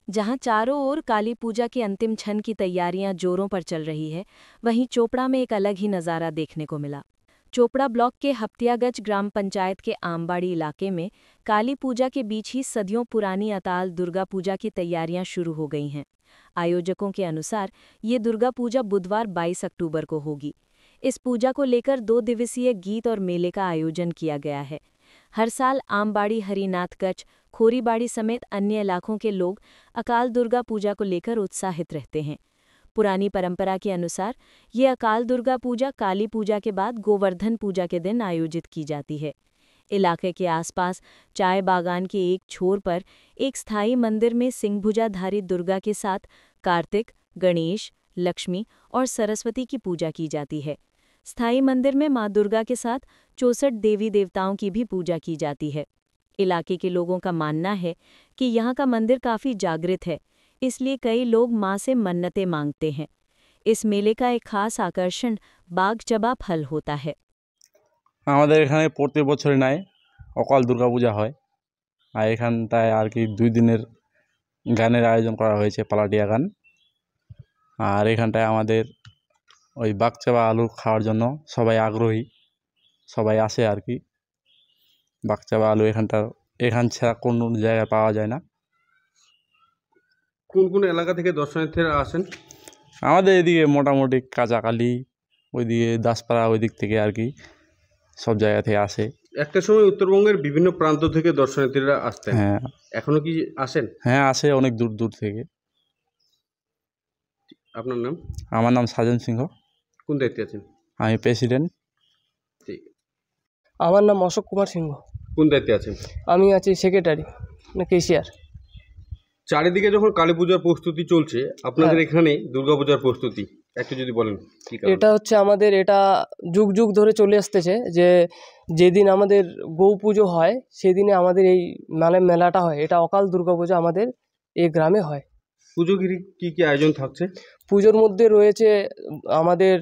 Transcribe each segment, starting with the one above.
जहां चारों ओर काली पूजा के अंतिम क्षण की तैयारियां जोरों पर चल रही है, वहीं चोपड़ा में एक अलग ही नज़ारा देखने को मिला। चोपड़ा ब्लॉक के हप्तियागंज ग्राम पंचायत के आमबाड़ी इलाके में काली पूजा के बीच ही सदियों पुरानी अताल दुर्गा पूजा की तैयारियां शुरू हो गई हैं। आयोजकों के अनुसार ये दुर्गा पूजा बुधवार 22 अक्टूबर को होगी। इस पूजा को लेकर 2 दिवसीय गीत और मेले का आयोजन किया गया है। हर साल आमबाड़ी, हरिनाथ कच्छ, खोरीबाड़ी समेत अन्य इलाकों के लोग अकाल दुर्गा पूजा को लेकर उत्साहित रहते हैं। पुरानी परंपरा के अनुसार ये अकाल दुर्गा पूजा काली पूजा के बाद गोवर्धन पूजा के दिन आयोजित की जाती है। इलाके के आसपास चाय बागान के एक छोर पर एक स्थायी मंदिर में सिंहभुजाधारी दुर्गा के साथ कार्तिक, गणेश, लक्ष्मी और सरस्वती की पूजा की जाती है। स्थायी मंदिर में मां दुर्गा के साथ 64 देवी देवताओं की भी पूजा की जाती है। इलाके के लोगों का मानना है कि यहाँ का मंदिर काफी जागृत है, इसलिए कई लोग मां से मन्नतें मांगते हैं। इस मेले का एक खास आकर्षण बाघ चबा फल होता है। আমাদের এখানে প্রতি বছরই নাই অকাল দুর্গা পূজা হয়। আর এখানটায় আর কি 2 দিনের গানের আয়োজন করা হয়েছে, পালাটিয়া গান। আর এখানটায় আমাদের ওই বাকচাবা আলু খাওয়ার জন্য সবাই আগ্রহী, সবাই আসে আর কি। বাকচাবা আলু এখান ছাড়া কোনো জায়গায় পাওয়া যায় না। কোন কোন এলাকা থেকে দর্শনার্থীরা আসেন? আমাদের এদিকে মোটামুটি কাঁচাকালি, ওইদিকে দাসপাড়া, ওই দিক থেকে আর কি সব জায়গা থেকে আসে। একটা সময় উত্তরবঙ্গের বিভিন্ন প্রান্ত থেকে দর্শনার্থীরা আসতেন, হ্যাঁ এখনো কি আসেন? হ্যাঁ আসে, অনেক দূর দূর থেকে। আপনার নাম? আমার নাম সাজন সিংহ, কোন দায়িত্বে আছেন? আমি প্রেসিডেন্ট। ঠিক। আমার নাম অশোক কুমার সিংহ, কোন দায়িত্বে আছেন? আমি আছি সেক্রেটারি কেশিয়ার। চারিদিকে যখন কালী পূজার প্রস্তুতি চলছে, আপনাদের এখানে দুর্গাপূজার প্রস্তুতি একটু যদি বলেন কি কারণে? এটা হচ্ছে আমাদের, এটা যুগ যুগ ধরে চলে আসতেছে যে যেদিন আমাদের গৌ পুজো হয় সেদিনে আমাদের এই মেলাটা হয়। এটা অকাল দুর্গাপূজা আমাদের এই গ্রামে হয়। পুজো কি কি আয়োজন থাকছে? পুজোর মধ্যে রয়েছে আমাদের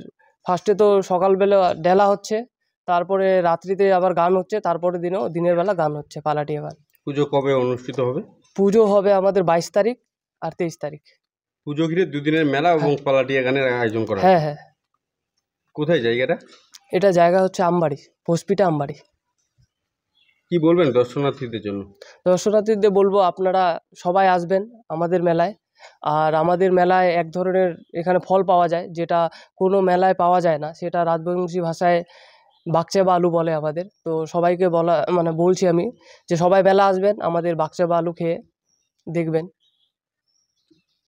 ফার্স্টে তো সকালবেলা ডেলা হচ্ছে, তারপরে রাত্রিতে আবার গান হচ্ছে, তারপরে দিনের বেলা গান হচ্ছে পালাটিয়া গান। পুজো কবে অনুষ্ঠিত হবে? পুজো হবে আমাদের 22 তারিখ আর 23 তারিখ। পুজো ঘিরে 2 দিনের মেলা এবং পালাটিয়া গানের আয়োজন করা। হ্যাঁ হ্যাঁ। কোথায় জায়গাটা? এটা জায়গা হচ্ছে আমবাড়ি, হোসপিটা আমবাড়ি। কি বলবেন দর্শনার্থীদের জন্য? দর্শনার্থীদের বলবো আপনারা সবাই আসবেন আমাদের মেলায়। আর আমাদের মেলায় এক ধরনের এখানে ফল পাওয়া যায় যেটা কোনো মেলায় পাওয়া যায় না, সেটা রাজবংশী ভাষায় বাকচাবা আলু বলে আমাদের। তো সবাইকে বলছি আমি যে সবাই মেলা আসবেন, আমাদের বাকচাবা আলু খেয়ে দেখবেন।